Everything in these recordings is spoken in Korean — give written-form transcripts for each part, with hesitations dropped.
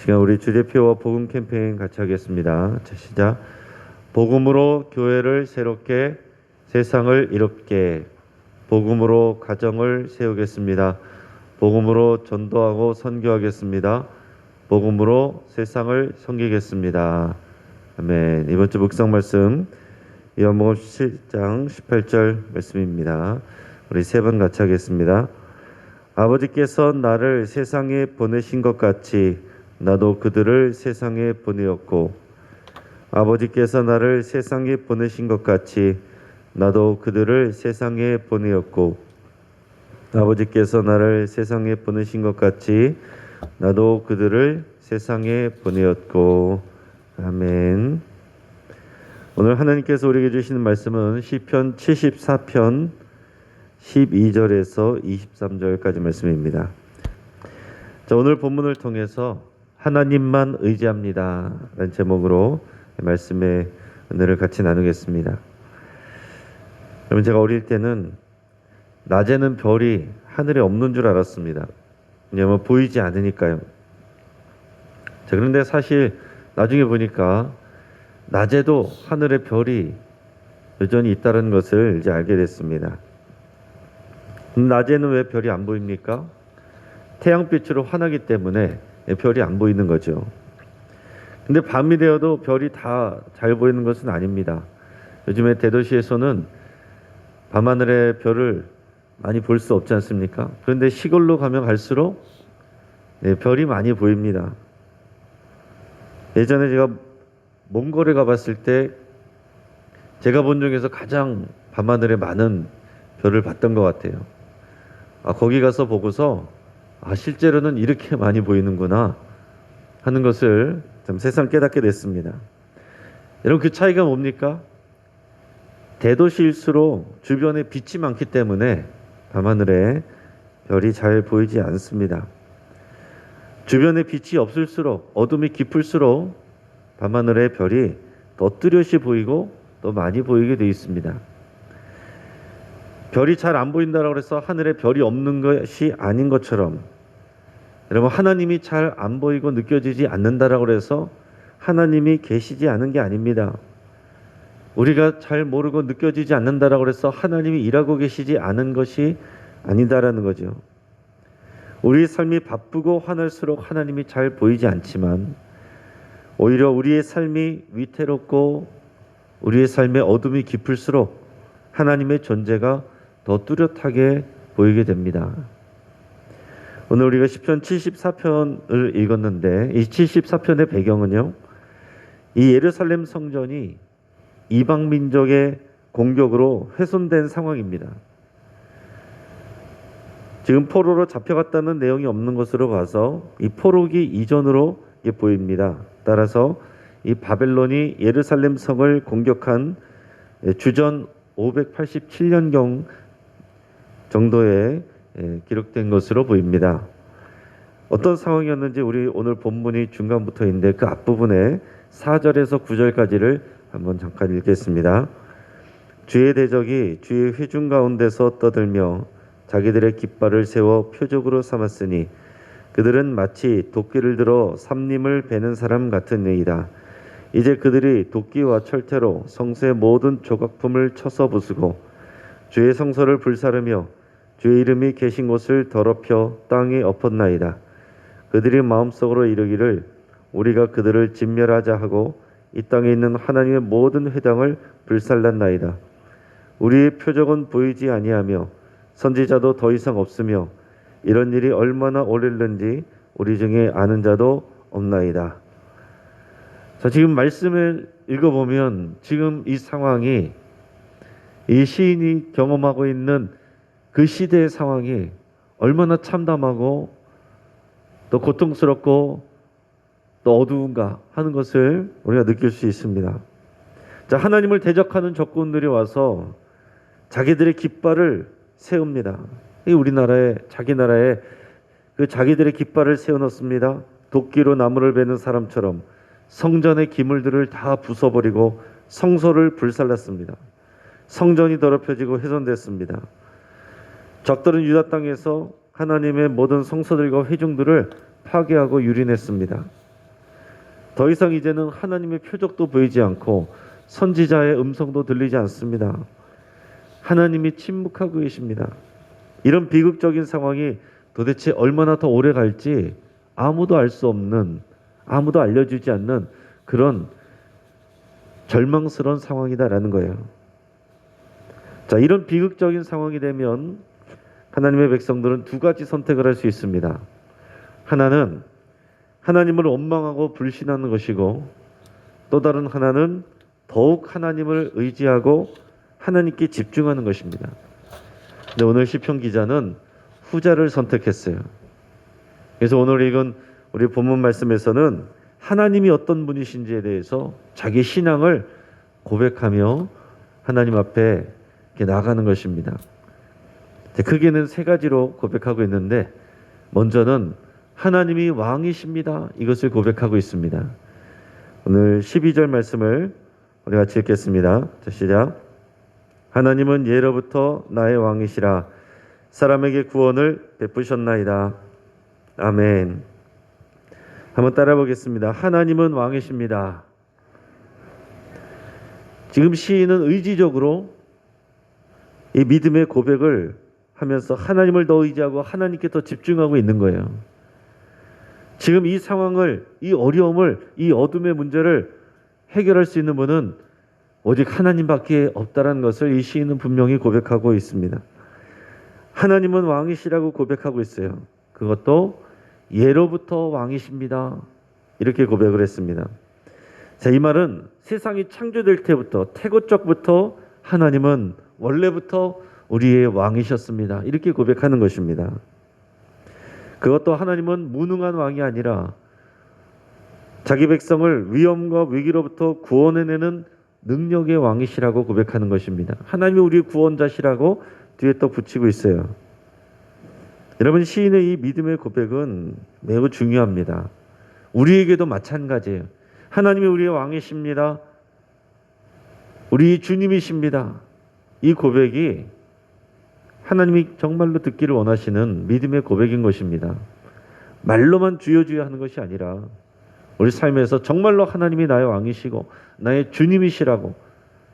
시간 우리 주대표와 복음 캠페인 같이 하겠습니다. 자, 시작. 복음으로 교회를 새롭게, 세상을 이롭게. 복음으로 가정을 세우겠습니다. 복음으로 전도하고 선교하겠습니다. 복음으로 세상을 섬기겠습니다. 아멘. 이번 주 묵상 말씀 요한복음 7장 18절 말씀입니다. 우리 세 번 같이 하겠습니다. 아버지께서 나를 세상에 보내신 것 같이 나도 그들을 세상에 보내었고, 아버지께서 나를 세상에 보내신 것 같이 나도 그들을 세상에 보내었고, 아버지께서 나를 세상에 보내신 것 같이 나도 그들을 세상에 보내었고. 아멘. 오늘 하나님께서 우리에게 주시는 말씀은 시편 74편 12절에서 23절까지 말씀입니다. 자, 오늘 본문을 통해서 하나님만 의지합니다 라는 제목으로 말씀의 은혜를 같이 나누겠습니다. 여러분, 제가 어릴 때는 낮에는 별이 하늘에 없는 줄 알았습니다. 왜냐하면 보이지 않으니까요. 자, 그런데 사실 나중에 보니까 낮에도 하늘에 별이 여전히 있다는 것을 이제 알게 됐습니다. 낮에는 왜 별이 안 보입니까? 태양빛으로 환하기 때문에 별이 안 보이는 거죠. 근데 밤이 되어도 별이 다 잘 보이는 것은 아닙니다. 요즘에 대도시에서는 밤하늘에 별을 많이 볼 수 없지 않습니까? 그런데 시골로 가면 갈수록 별이 많이 보입니다. 예전에 제가 몽골에 가봤을 때 제가 본 중에서 가장 밤하늘에 많은 별을 봤던 것 같아요. 거기 가서 보고서 실제로는 이렇게 많이 보이는구나 하는 것을 좀 새삼 깨닫게 됐습니다. 여러분, 그 차이가 뭡니까? 대도시일수록 주변에 빛이 많기 때문에 밤하늘에 별이 잘 보이지 않습니다. 주변에 빛이 없을수록, 어둠이 깊을수록 밤하늘에 별이 더 뚜렷이 보이고 더 많이 보이게 되어 있습니다. 별이 잘 안 보인다고 해서 하늘에 별이 없는 것이 아닌 것처럼, 여러분, 하나님이 잘 안 보이고 느껴지지 않는다라고 해서 하나님이 계시지 않은 게 아닙니다. 우리가 잘 모르고 느껴지지 않는다라고 해서 하나님이 일하고 계시지 않은 것이 아니다라는 거죠. 우리의 삶이 바쁘고 화날수록 하나님이 잘 보이지 않지만, 오히려 우리의 삶이 위태롭고 우리의 삶의 어둠이 깊을수록 하나님의 존재가 더 뚜렷하게 보이게 됩니다. 오늘 우리가 시편 74편을 읽었는데, 이 74편의 배경은요, 이 예루살렘 성전이 이방 민족의 공격으로 훼손된 상황입니다. 지금 포로로 잡혀갔다는 내용이 없는 것으로 봐서 이 포로기 이전으로 보입니다. 따라서 이 바벨론이 예루살렘 성을 공격한 주전 587년경 정도에 기록된 것으로 보입니다. 어떤 상황이었는지 우리 오늘 본문이 중간부터인데 그 앞부분에 4절에서 9절까지를 한번 잠깐 읽겠습니다. 주의 대적이 주의 회중 가운데서 떠들며 자기들의 깃발을 세워 표적으로 삼았으니 그들은 마치 도끼를 들어 삼림을 베는 사람 같으니이다. 이제 그들이 도끼와 철퇴로 성소의 모든 조각품을 쳐서 부수고 주의 성소를 불사르며 주의 이름이 계신 곳을 더럽혀 땅에 엎었나이다. 그들이 마음속으로 이르기를 우리가 그들을 진멸하자 하고 이 땅에 있는 하나님의 모든 회당을 불살랐나이다. 우리의 표적은 보이지 아니하며 선지자도 더 이상 없으며 이런 일이 얼마나 오래는지 우리 중에 아는 자도 없나이다. 자, 지금 말씀을 읽어보면 지금 이 상황이, 이 시인이 경험하고 있는 그 시대의 상황이 얼마나 참담하고 또 고통스럽고 또 어두운가 하는 것을 우리가 느낄 수 있습니다. 자, 하나님을 대적하는 적군들이 와서 자기들의 깃발을 세웁니다. 이 우리나라에, 자기 나라에 그 자기들의 깃발을 세워놓습니다. 도끼로 나무를 베는 사람처럼 성전의 기물들을 다 부숴버리고 성소를 불살랐습니다. 성전이 더럽혀지고 훼손됐습니다. 적들은 유다 땅에서 하나님의 모든 성소들과 회중들을 파괴하고 유린했습니다. 더 이상 이제는 하나님의 표적도 보이지 않고 선지자의 음성도 들리지 않습니다. 하나님이 침묵하고 계십니다. 이런 비극적인 상황이 도대체 얼마나 더 오래 갈지 아무도 알 수 없는, 아무도 알려주지 않는 그런 절망스러운 상황이다라는 거예요. 자, 이런 비극적인 상황이 되면 하나님의 백성들은 두 가지 선택을 할 수 있습니다. 하나는 하나님을 원망하고 불신하는 것이고, 또 다른 하나는 더욱 하나님을 의지하고 하나님께 집중하는 것입니다. 근데 오늘 시편 기자는 후자를 선택했어요. 그래서 오늘 읽은 우리 본문 말씀에서는 하나님이 어떤 분이신지에 대해서 자기 신앙을 고백하며 하나님 앞에 이렇게 나가는 것입니다. 크게는 세 가지로 고백하고 있는데, 먼저는 하나님이 왕이십니다. 이것을 고백하고 있습니다. 오늘 12절 말씀을 우리 같이 읽겠습니다. 자, 시작. 하나님은 예로부터 나의 왕이시라. 사람에게 구원을 베푸셨나이다. 아멘. 한번 따라 보겠습니다. 하나님은 왕이십니다. 지금 시인은 의지적으로 이 믿음의 고백을 하면서 하나님을 더 의지하고 하나님께 더 집중하고 있는 거예요. 지금 이 상황을, 이 어려움을, 이 어둠의 문제를 해결할 수 있는 분은 오직 하나님밖에 없다는 것을 이 시인은 분명히 고백하고 있습니다. 하나님은 왕이시라고 고백하고 있어요. 그것도 예로부터 왕이십니다. 이렇게 고백을 했습니다. 자, 이 말은 세상이 창조될 때부터, 태고적부터 하나님은 원래부터 우리의 왕이셨습니다. 이렇게 고백하는 것입니다. 그것도 하나님은 무능한 왕이 아니라 자기 백성을 위험과 위기로부터 구원해내는 능력의 왕이시라고 고백하는 것입니다. 하나님이 우리의 구원자시라고 뒤에 또 붙이고 있어요. 여러분, 시인의 이 믿음의 고백은 매우 중요합니다. 우리에게도 마찬가지예요. 하나님이 우리의 왕이십니다. 우리 주님이십니다. 이 고백이 하나님이 정말로 듣기를 원하시는 믿음의 고백인 것입니다. 말로만 주여 주여 하는 것이 아니라 우리 삶에서 정말로 하나님이 나의 왕이시고 나의 주님이시라고,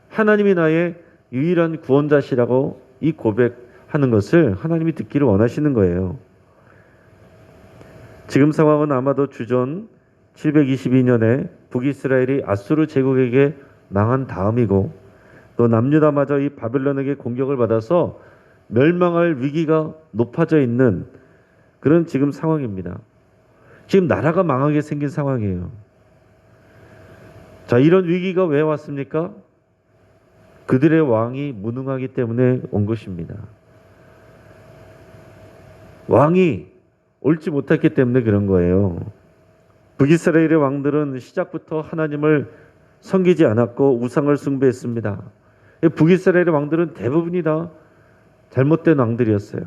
하나님이 나의 유일한 구원자시라고 이 고백하는 것을 하나님이 듣기를 원하시는 거예요. 지금 상황은 아마도 주전 722년에 북이스라엘이 아수르 제국에게 망한 다음이고, 또 남유다마저 이 바벨론에게 공격을 받아서 멸망할 위기가 높아져 있는 그런 지금 상황입니다. 지금 나라가 망하게 생긴 상황이에요. 자, 이런 위기가 왜 왔습니까? 그들의 왕이 무능하기 때문에 온 것입니다. 왕이 옳지 못했기 때문에 그런 거예요. 북이스라엘의 왕들은 시작부터 하나님을 섬기지 않았고 우상을 숭배했습니다. 북이스라엘의 왕들은 대부분이 다 잘못된 왕들이었어요.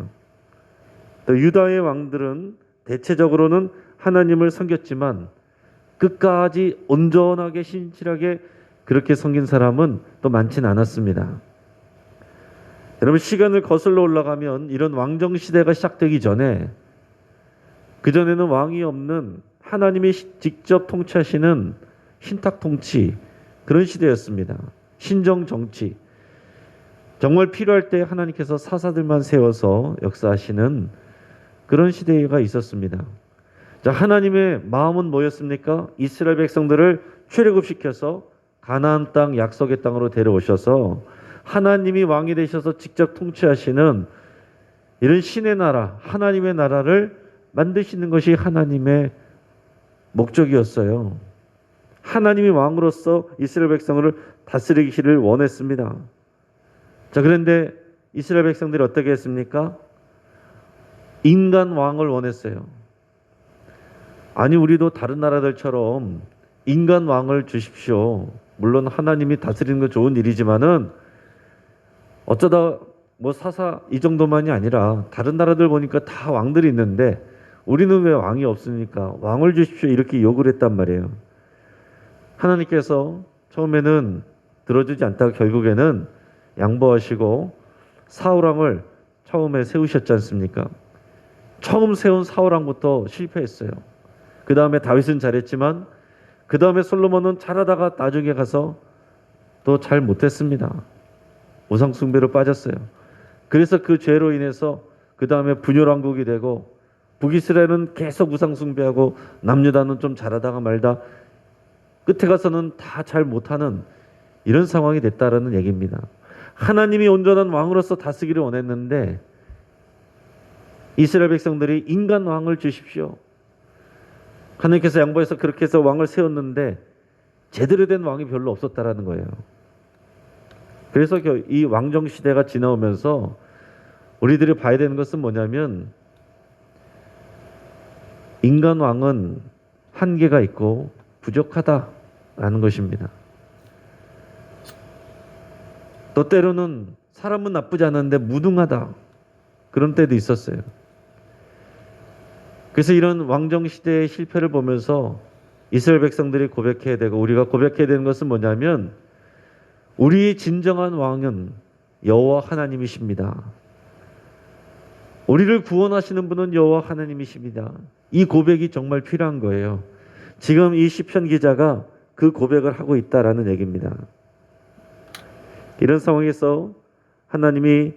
또 유다의 왕들은 대체적으로는 하나님을 섬겼지만 끝까지 온전하게 신실하게 그렇게 섬긴 사람은 또 많지는 않았습니다. 여러분, 시간을 거슬러 올라가면 이런 왕정 시대가 시작되기 전에, 그전에는 왕이 없는 하나님이 직접 통치하시는 신탁 통치, 그런 시대였습니다. 신정 정치. 정말 필요할 때 하나님께서 사사들만 세워서 역사하시는 그런 시대가 있었습니다. 자, 하나님의 마음은 뭐였습니까? 이스라엘 백성들을 출애굽시켜서 가나안 땅, 약속의 땅으로 데려오셔서 하나님이 왕이 되셔서 직접 통치하시는 이런 신의 나라, 하나님의 나라를 만드시는 것이 하나님의 목적이었어요. 하나님이 왕으로서 이스라엘 백성을 다스리기를 원했습니다. 자, 그런데 이스라엘 백성들이 어떻게 했습니까? 인간 왕을 원했어요. 아니, 우리도 다른 나라들처럼 인간 왕을 주십시오. 물론 하나님이 다스리는 건 좋은 일이지만은 어쩌다 뭐 사사 이 정도만이 아니라 다른 나라들 보니까 다 왕들이 있는데 우리는 왜 왕이 없으니까 왕을 주십시오, 이렇게 요구를 했단 말이에요. 하나님께서 처음에는 들어주지 않다가 결국에는 양보하시고 사울왕을 처음에 세우셨지 않습니까? 처음 세운 사울왕부터 실패했어요. 그 다음에 다윗은 잘했지만 그 다음에 솔로몬은 잘하다가 나중에 가서 또 잘 못했습니다. 우상숭배로 빠졌어요. 그래서 그 죄로 인해서 그 다음에 분열왕국이 되고 북이스라엘은 계속 우상숭배하고 남유다는 좀 잘하다가 말다 끝에 가서는 다 잘 못하는 이런 상황이 됐다라는 얘기입니다. 하나님이 온전한 왕으로서 다스기를 원했는데 이스라엘 백성들이 인간 왕을 주십시오. 하나님께서 양보해서 그렇게 해서 왕을 세웠는데 제대로 된 왕이 별로 없었다라는 거예요. 그래서 이 왕정 시대가 지나오면서 우리들이 봐야 되는 것은 뭐냐면 인간 왕은 한계가 있고 부족하다라는 것입니다. 또 때로는 사람은 나쁘지 않은데 무능하다 그런 때도 있었어요. 그래서 이런 왕정 시대의 실패를 보면서 이스라엘 백성들이 고백해야 되고 우리가 고백해야 되는 것은 뭐냐면 우리의 진정한 왕은 여호와 하나님이십니다. 우리를 구원하시는 분은 여호와 하나님이십니다. 이 고백이 정말 필요한 거예요. 지금 이 시편 기자가 그 고백을 하고 있다라는 얘기입니다. 이런 상황에서 하나님이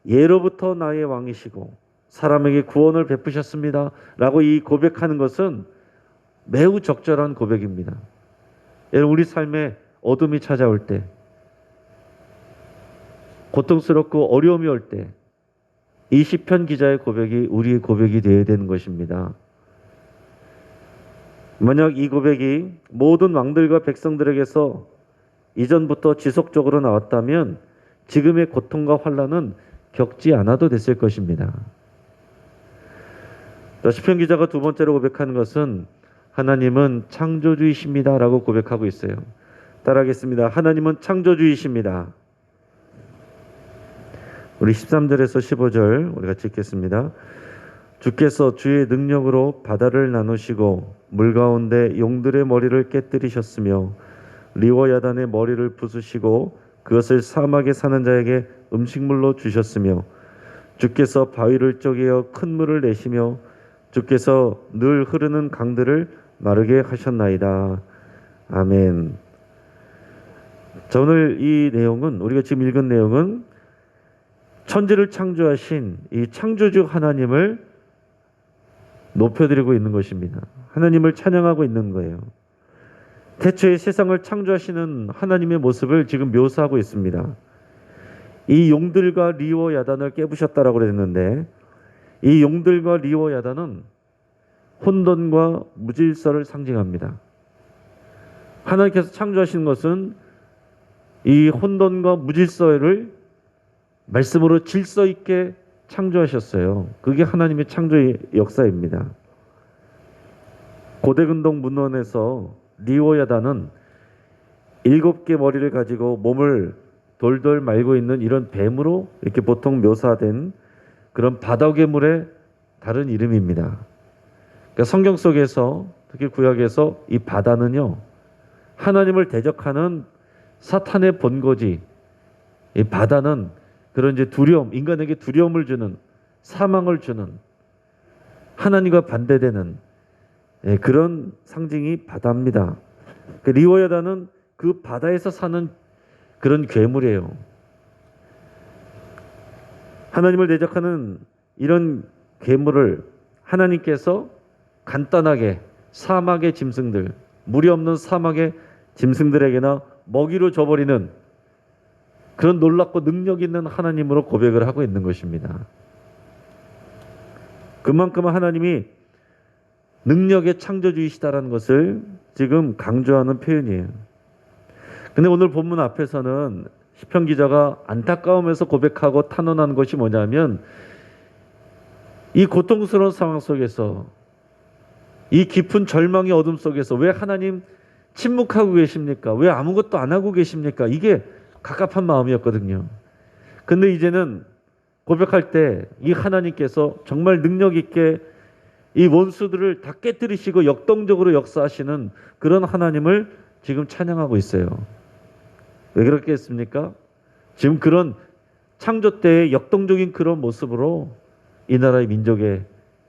예로부터 나의 왕이시고 사람에게 구원을 베푸셨습니다 라고 이 고백하는 것은 매우 적절한 고백입니다. 여러분 우리 삶에 어둠이 찾아올 때 고통스럽고 어려움이 올 때 이 시편 기자의 고백이 우리의 고백이 되어야 되는 것입니다. 만약 이 고백이 모든 왕들과 백성들에게서 이전부터 지속적으로 나왔다면 지금의 고통과 환난은 겪지 않아도 됐을 것입니다. 시편 기자가 두 번째로 고백하는 것은 하나님은 창조주이십니다 라고 고백하고 있어요. 따라하겠습니다. 하나님은 창조주이십니다. 우리 13절에서 15절 우리 같이 읽겠습니다. 주께서 주의 능력으로 바다를 나누시고 물 가운데 용들의 머리를 깨뜨리셨으며 리워 야단의 머리를 부수시고 그것을 사막에 사는 자에게 음식물로 주셨으며 주께서 바위를 쪼개어 큰 물을 내시며 주께서 늘 흐르는 강들을 마르게 하셨나이다. 아멘. 자, 오늘 이 내용은 우리가 지금 읽은 내용은 천지를 창조하신 이 창조주 하나님을 높여드리고 있는 것입니다. 하나님을 찬양하고 있는 거예요. 태초에 세상을 창조하시는 하나님의 모습을 지금 묘사하고 있습니다. 이 용들과 리워 야단을 깨부셨다라고 그랬는데 이 용들과 리워 야단은 혼돈과 무질서를 상징합니다. 하나님께서 창조하신 것은 이 혼돈과 무질서를 말씀으로 질서 있게 창조하셨어요. 그게 하나님의 창조의 역사입니다. 고대 근동 문헌에서 리워야단은 7개 머리를 가지고 몸을 돌돌 말고 있는 이런 뱀으로 이렇게 보통 묘사된 그런 바다 괴물의 다른 이름입니다. 그러니까 성경 속에서 특히 구약에서 이 바다는요 하나님을 대적하는 사탄의 본거지. 이 바다는 그런 이제 두려움, 인간에게 두려움을 주는, 사망을 주는, 하나님과 반대되는 그런 상징이 바다입니다. 리워야다는 그 바다에서 사는 그런 괴물이에요. 하나님을 대적하는 이런 괴물을 하나님께서 간단하게 사막의 짐승들, 물이 없는 사막의 짐승들에게나 먹이로 줘버리는 그런 놀랍고 능력 있는 하나님으로 고백을 하고 있는 것입니다. 그만큼 하나님이 능력의 창조주이시다라는 것을 지금 강조하는 표현이에요. 근데 오늘 본문 앞에서는 시편 기자가 안타까움에서 고백하고 탄원하는 것이 뭐냐면 이 고통스러운 상황 속에서 이 깊은 절망의 어둠 속에서 왜 하나님 침묵하고 계십니까? 왜 아무것도 안 하고 계십니까? 이게 갑갑한 마음이었거든요. 근데 이제는 고백할 때 이 하나님께서 정말 능력 있게 이 원수들을 다 깨뜨리시고 역동적으로 역사하시는 그런 하나님을 지금 찬양하고 있어요. 왜 그렇겠습니까? 지금 그런 창조 때의 역동적인 그런 모습으로 이 나라의 민족의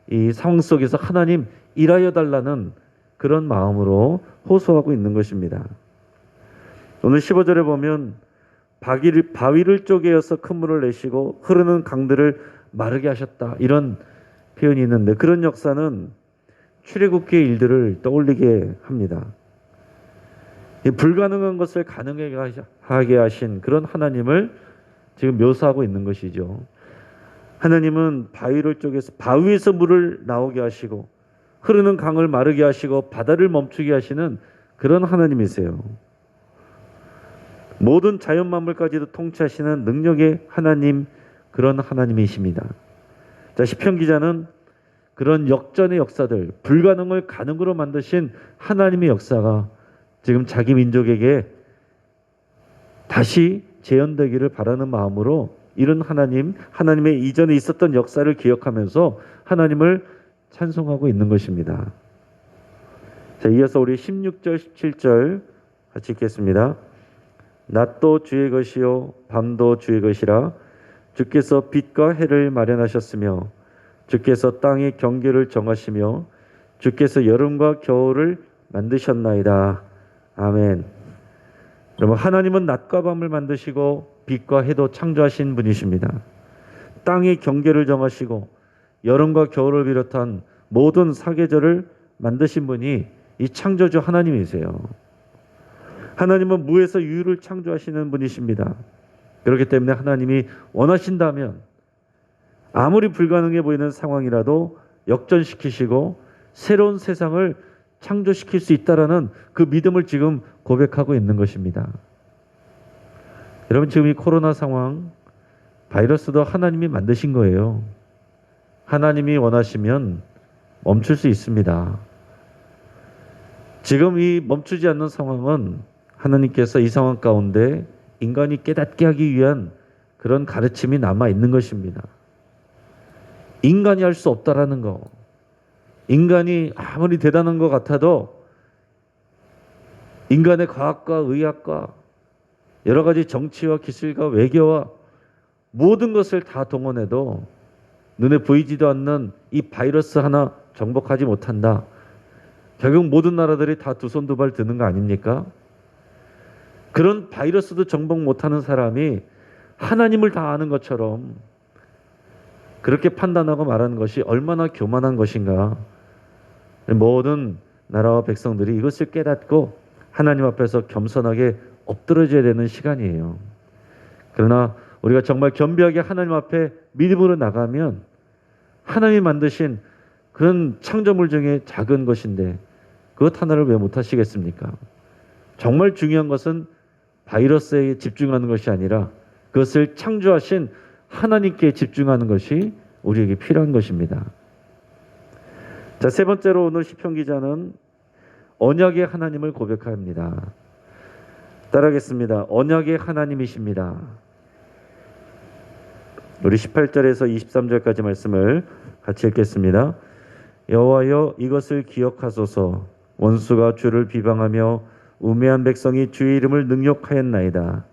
이 상황 속에서 하나님 일하여 달라는 그런 마음으로 호소하고 있는 것입니다. 오늘 15절에 보면 바위를 쪼개어서 큰 물을 내시고 흐르는 강들을 마르게 하셨다, 이런 표현이 있는데, 그런 역사는 출애굽기의 일들을 떠올리게 합니다. 이 불가능한 것을 가능하게 하신 그런 하나님을 지금 묘사하고 있는 것이죠. 하나님은 바위를 쪼개서 바위에서 물을 나오게 하시고 흐르는 강을 마르게 하시고 바다를 멈추게 하시는 그런 하나님이세요. 모든 자연 만물까지도 통치하시는 능력의 하나님, 그런 하나님이십니다. 자, 시편 기자는 그런 역전의 역사들, 불가능을 가능으로 만드신 하나님의 역사가 지금 자기 민족에게 다시 재현되기를 바라는 마음으로 이런 하나님의 이전에 있었던 역사를 기억하면서 하나님을 찬송하고 있는 것입니다. 자, 이어서 우리 16절, 17절 같이 읽겠습니다. 낮도 주의 것이요 밤도 주의 것이라. 주께서 빛과 해를 마련하셨으며 주께서 땅의 경계를 정하시며 주께서 여름과 겨울을 만드셨나이다. 아멘. 여러분, 하나님은 낮과 밤을 만드시고 빛과 해도 창조하신 분이십니다. 땅의 경계를 정하시고 여름과 겨울을 비롯한 모든 사계절을 만드신 분이 이 창조주 하나님이세요. 하나님은 무에서 유를 창조하시는 분이십니다. 그렇기 때문에 하나님이 원하신다면 아무리 불가능해 보이는 상황이라도 역전시키시고 새로운 세상을 창조시킬 수 있다라는 그 믿음을 지금 고백하고 있는 것입니다. 여러분, 지금 이 코로나 상황, 바이러스도 하나님이 만드신 거예요. 하나님이 원하시면 멈출 수 있습니다. 지금 이 멈추지 않는 상황은 하나님께서 이 상황 가운데 인간이 깨닫게 하기 위한 그런 가르침이 남아 있는 것입니다. 인간이 할 수 없다라는 거, 인간이 아무리 대단한 것 같아도 인간의 과학과 의학과 여러 가지 정치와 기술과 외교와 모든 것을 다 동원해도 눈에 보이지도 않는 이 바이러스 하나 정복하지 못한다. 결국 모든 나라들이 다 두 손 두 발 드는 거 아닙니까? 그런 바이러스도 정복 못하는 사람이 하나님을 다 아는 것처럼 그렇게 판단하고 말하는 것이 얼마나 교만한 것인가. 모든 나라와 백성들이 이것을 깨닫고 하나님 앞에서 겸손하게 엎드려져야 되는 시간이에요. 그러나 우리가 정말 겸비하게 하나님 앞에 믿음으로 나가면 하나님이 만드신 그런 창조물 중에 작은 것인데 그것 하나를 왜 못하시겠습니까? 정말 중요한 것은 바이러스에 집중하는 것이 아니라 그것을 창조하신 하나님께 집중하는 것이 우리에게 필요한 것입니다. 자, 세 번째로 오늘 시편 기자는 언약의 하나님을 고백합니다. 따라하겠습니다. 언약의 하나님이십니다. 우리 18절에서 23절까지 말씀을 같이 읽겠습니다. 여호와여, 이것을 기억하소서. 원수가 주를 비방하며 우매한 백성이 주의 이름을 능욕하였나이다.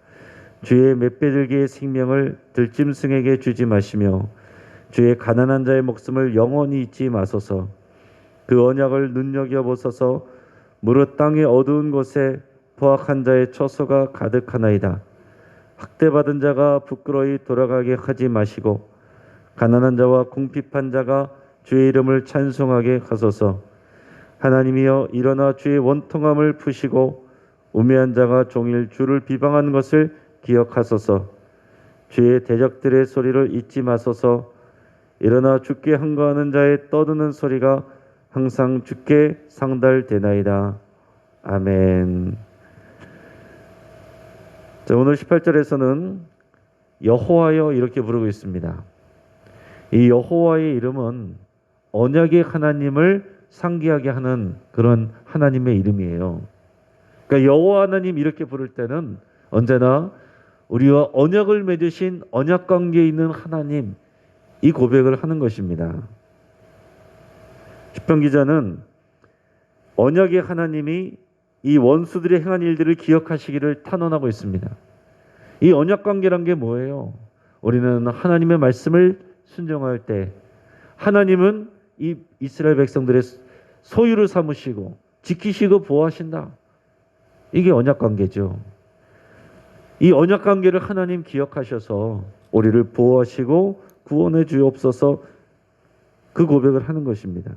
주의 맷배들기의 생명을 들짐승에게 주지 마시며 주의 가난한 자의 목숨을 영원히 잊지 마소서. 그 언약을 눈여겨보소서. 무릇 땅의 어두운 곳에 포악한 자의 처소가 가득하나이다. 학대받은 자가 부끄러이 돌아가게 하지 마시고 가난한 자와 궁핍한 자가 주의 이름을 찬송하게 하소서. 하나님이여, 일어나 주의 원통함을 푸시고 우매한 자가 종일 주를 비방하는 것을 기억하소서. 주의 대적들의 소리를 잊지 마소서. 일어나 주께 항거하는 자의 떠드는 소리가 항상 주께 상달되나이다. 아멘. 자, 오늘 18절에서는 여호와여 이렇게 부르고 있습니다. 이 여호와의 이름은 언약의 하나님을 상기하게 하는 그런 하나님의 이름이에요. 그러니까 여호와 하나님 이렇게 부를 때는 언제나 우리와 언약을 맺으신 언약 관계에 있는 하나님, 이 고백을 하는 것입니다. 시편 기자는 언약의 하나님이 이 원수들이 행한 일들을 기억하시기를 탄원하고 있습니다. 이 언약 관계란 게 뭐예요? 우리는 하나님의 말씀을 순종할 때 하나님은 이 이스라엘 백성들의 소유를 삼으시고 지키시고 보호하신다. 이게 언약 관계죠. 이 언약 관계를 하나님 기억하셔서 우리를 보호하시고 구원해 주옵소서, 그 고백을 하는 것입니다.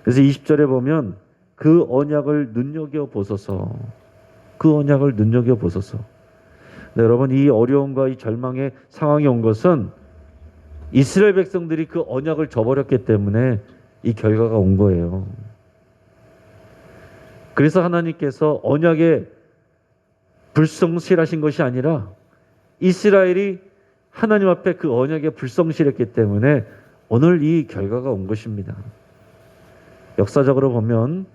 그래서 20절에 보면 그 언약을 눈여겨보소서, 그 언약을 눈여겨보소서. 네, 여러분, 이 어려움과 이 절망의 상황이 온 것은 이스라엘 백성들이 그 언약을 저버렸기 때문에 이 결과가 온 거예요. 그래서 하나님께서 언약에 불성실하신 것이 아니라 이스라엘이 하나님 앞에 그 언약에 불성실했기 때문에 오늘 이 결과가 온 것입니다. 역사적으로 보면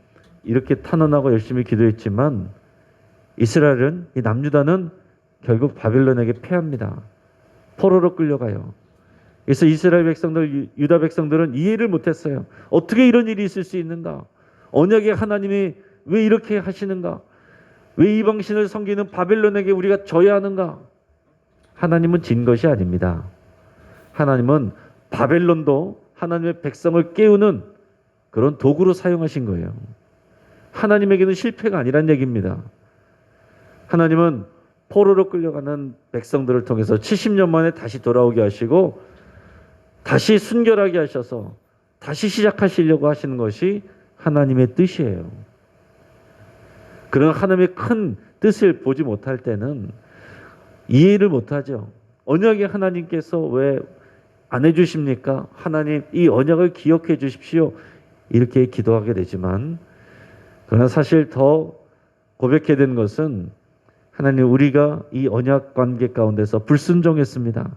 이렇게 탄원하고 열심히 기도했지만 이스라엘은, 이 남유다는 결국 바빌론에게 패합니다. 포로로 끌려가요. 그래서 이스라엘 백성들, 유다 백성들은 이해를 못했어요. 어떻게 이런 일이 있을 수 있는가? 언약의 하나님이 왜 이렇게 하시는가? 왜 이방신을 섬기는 바빌론에게 우리가 져야 하는가? 하나님은 진 것이 아닙니다. 하나님은 바벨론도 하나님의 백성을 깨우는 그런 도구로 사용하신 거예요. 하나님에게는 실패가 아니란 얘기입니다. 하나님은 포로로 끌려가는 백성들을 통해서 70년 만에 다시 돌아오게 하시고 다시 순결하게 하셔서 다시 시작하시려고 하시는 것이 하나님의 뜻이에요. 그런 하나님의 큰 뜻을 보지 못할 때는 이해를 못하죠. 언약의 하나님께서 왜 안 해주십니까? 하나님, 이 언약을 기억해 주십시오. 이렇게 기도하게 되지만, 그러나 사실 더 고백해야 되는 것은 하나님, 우리가 이 언약 관계 가운데서 불순종했습니다.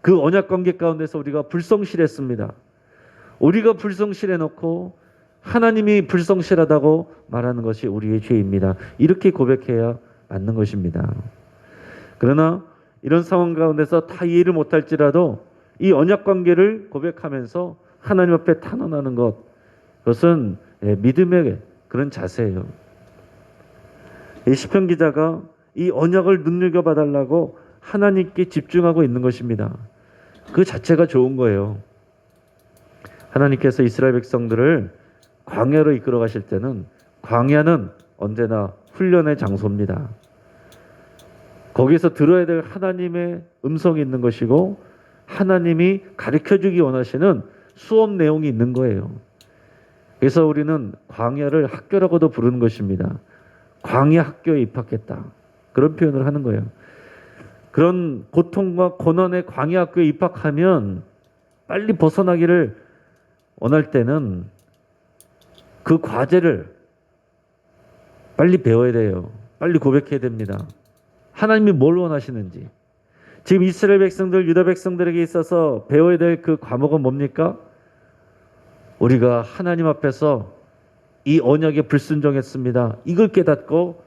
그 언약 관계 가운데서 우리가 불성실했습니다. 우리가 불성실해 놓고 하나님이 불성실하다고 말하는 것이 우리의 죄입니다. 이렇게 고백해야 맞는 것입니다. 그러나 이런 상황 가운데서 다 이해를 못할지라도 이 언약 관계를 고백하면서 하나님 앞에 탄원하는 것, 그것은 믿음의 그런 자세예요. 이 시편 기자가 이 언약을 눈여겨봐달라고 하나님께 집중하고 있는 것입니다. 그 자체가 좋은 거예요. 하나님께서 이스라엘 백성들을 광야로 이끌어 가실 때는 광야는 언제나 훈련의 장소입니다. 거기서 들어야 될 하나님의 음성이 있는 것이고 하나님이 가르쳐주기 원하시는 수업 내용이 있는 거예요. 그래서 우리는 광야를 학교라고도 부르는 것입니다. 광야 학교에 입학했다, 그런 표현을 하는 거예요. 그런 고통과 고난의 광야 학교에 입학하면 빨리 벗어나기를 원할 때는 그 과제를 빨리 배워야 돼요. 빨리 고백해야 됩니다. 하나님이 뭘 원하시는지. 지금 이스라엘 백성들, 유다 백성들에게 있어서 배워야 될 그 과목은 뭡니까? 우리가 하나님 앞에서 이 언약에 불순종했습니다. 이걸 깨닫고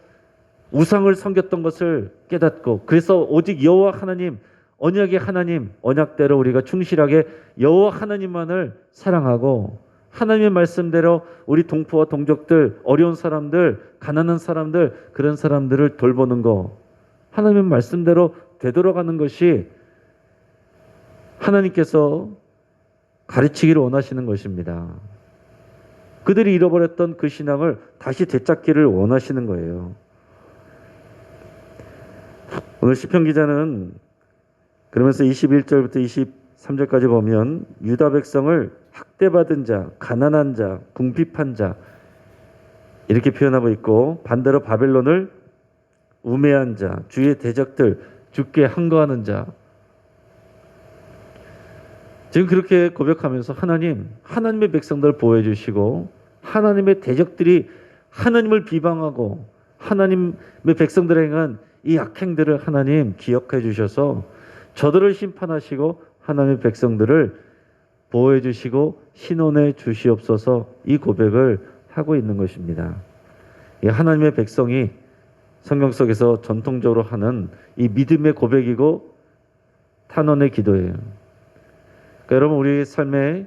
우상을 섬겼던 것을 깨닫고, 그래서 오직 여호와 하나님, 언약의 하나님, 언약대로 우리가 충실하게 여호와 하나님만을 사랑하고 하나님의 말씀대로 우리 동포와 동족들, 어려운 사람들, 가난한 사람들, 그런 사람들을 돌보는 거, 하나님의 말씀대로 되돌아가는 것이 하나님께서 가르치기를 원하시는 것입니다. 그들이 잃어버렸던 그 신앙을 다시 되찾기를 원하시는 거예요. 오늘 시편 기자는 그러면서 21절부터 23절까지 보면 유다 백성을 학대받은 자, 가난한 자, 궁핍한 자 이렇게 표현하고 있고, 반대로 바벨론을 우매한 자, 주의 대적들, 주께 항거하는 자, 지금 그렇게 고백하면서 하나님의 백성들을 보호해 주시고 하나님의 대적들이 하나님을 비방하고 하나님의 백성들에 행한 이 악행들을 하나님 기억해 주셔서 저들을 심판하시고 하나님의 백성들을 보호해 주시고 신원해 주시옵소서, 이 고백을 하고 있는 것입니다. 이 하나님의 백성이 성경 속에서 전통적으로 하는 이 믿음의 고백이고 탄원의 기도예요. 그러니까 여러분, 우리 삶에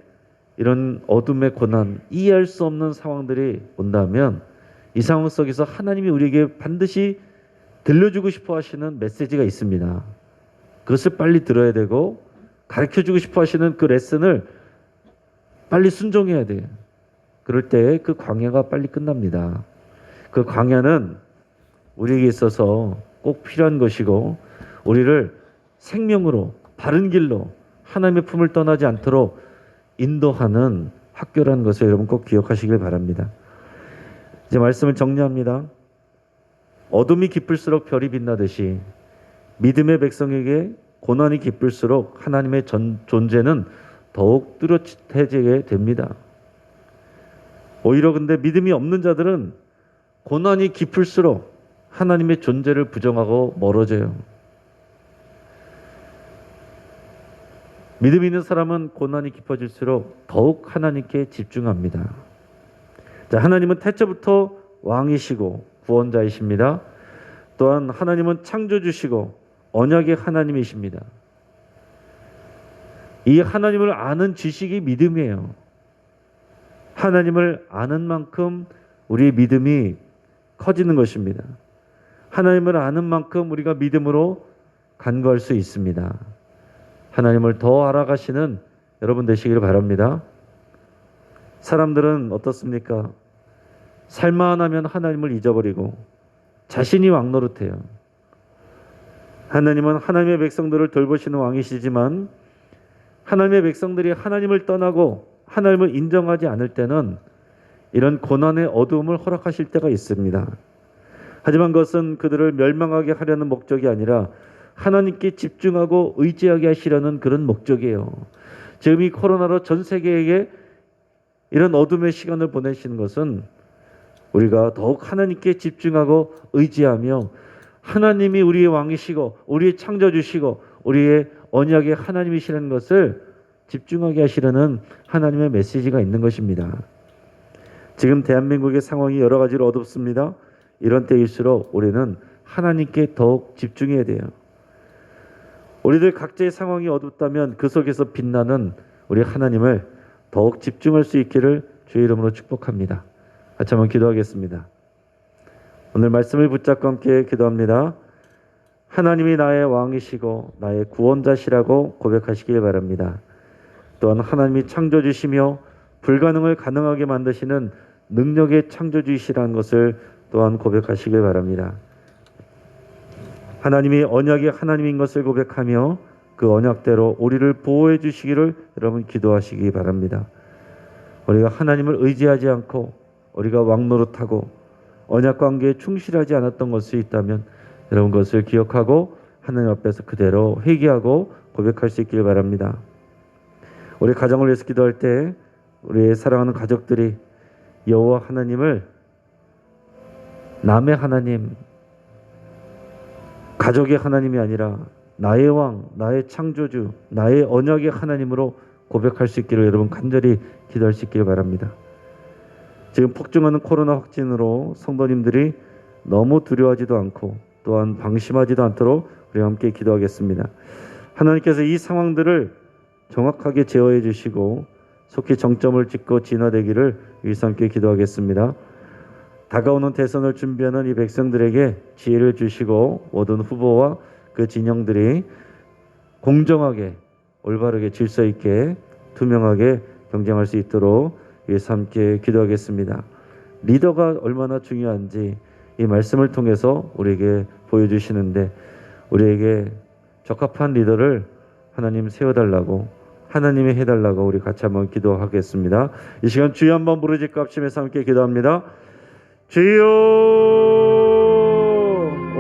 이런 어둠의 고난, 이해할 수 없는 상황들이 온다면 이 상황 속에서 하나님이 우리에게 반드시 들려주고 싶어 하시는 메시지가 있습니다. 그것을 빨리 들어야 되고, 가르쳐주고 싶어 하시는 그 레슨을 빨리 순종해야 돼요. 그럴 때 그 광야가 빨리 끝납니다. 그 광야는 우리에게 있어서 꼭 필요한 것이고 우리를 생명으로 바른 길로 하나님의 품을 떠나지 않도록 인도하는 학교라는 것을 여러분 꼭 기억하시길 바랍니다. 이제 말씀을 정리합니다. 어둠이 깊을수록 별이 빛나듯이 믿음의 백성에게 고난이 깊을수록 하나님의 존재는 더욱 뚜렷해지게 됩니다. 오히려 근데 믿음이 없는 자들은 고난이 깊을수록 하나님의 존재를 부정하고 멀어져요. 믿음 있는 사람은 고난이 깊어질수록 더욱 하나님께 집중합니다. 자, 하나님은 태초부터 왕이시고 구원자이십니다. 또한 하나님은 창조주시고 언약의 하나님이십니다. 이 하나님을 아는 지식이 믿음이에요. 하나님을 아는 만큼 우리의 믿음이 커지는 것입니다. 하나님을 아는 만큼 우리가 믿음으로 간구할 수 있습니다. 하나님을 더 알아가시는 여러분 되시기를 바랍니다. 사람들은 어떻습니까? 살만하면 하나님을 잊어버리고 자신이 왕노릇해요. 하나님은 하나님의 백성들을 돌보시는 왕이시지만 하나님의 백성들이 하나님을 떠나고 하나님을 인정하지 않을 때는 이런 고난의 어두움을 허락하실 때가 있습니다. 하지만 그것은 그들을 멸망하게 하려는 목적이 아니라 하나님께 집중하고 의지하게 하시려는 그런 목적이에요. 지금 이 코로나로 전 세계에게 이런 어둠의 시간을 보내시는 것은 우리가 더욱 하나님께 집중하고 의지하며 하나님이 우리의 왕이시고 우리의 창조주시고 우리의 언약의 하나님이시라는 것을 집중하게 하시려는 하나님의 메시지가 있는 것입니다. 지금 대한민국의 상황이 여러 가지로 어둡습니다. 이런 때일수록 우리는 하나님께 더욱 집중해야 돼요. 우리들 각자의 상황이 어둡다면 그 속에서 빛나는 우리 하나님을 더욱 집중할 수 있기를 주의 이름으로 축복합니다. 같이 한번 기도하겠습니다. 오늘 말씀을 붙잡고 함께 기도합니다. 하나님이 나의 왕이시고 나의 구원자시라고 고백하시길 바랍니다. 또한 하나님이 창조주시며 불가능을 가능하게 만드시는 능력의 창조주이시라는 것을 또한 고백하시길 바랍니다. 하나님이 언약의 하나님인 것을 고백하며 그 언약대로 우리를 보호해 주시기를 여러분 기도하시기 바랍니다. 우리가 하나님을 의지하지 않고 우리가 왕노릇하고 언약 관계에 충실하지 않았던 것이 있다면 여러분 그것을 기억하고 하나님 앞에서 그대로 회개하고 고백할 수 있길 바랍니다. 우리 가정을 위해서 기도할 때 우리의 사랑하는 가족들이 여호와 하나님을 남의 하나님, 가족의 하나님이 아니라 나의 왕, 나의 창조주, 나의 언약의 하나님으로 고백할 수 있기를 여러분 간절히 기도할 수 있기를 바랍니다. 지금 폭증하는 코로나 확진으로 성도님들이 너무 두려워하지도 않고 또한 방심하지도 않도록 우리 함께 기도하겠습니다. 하나님께서 이 상황들을 정확하게 제어해 주시고 속히 정점을 찍고 진화되기를 위해서 함께 기도하겠습니다. 다가오는 대선을 준비하는 이 백성들에게 지혜를 주시고 모든 후보와 그 진영들이 공정하게 올바르게 질서 있게 투명하게 경쟁할 수 있도록 위해서 함께 기도하겠습니다. 리더가 얼마나 중요한지 이 말씀을 통해서 우리에게 보여주시는데 우리에게 적합한 리더를 하나님 세워달라고 하나님이 해달라고 우리 같이 한번 기도하겠습니다. 이 시간 주여 한번 부르짖고 합심해서 함께 기도합니다. 주여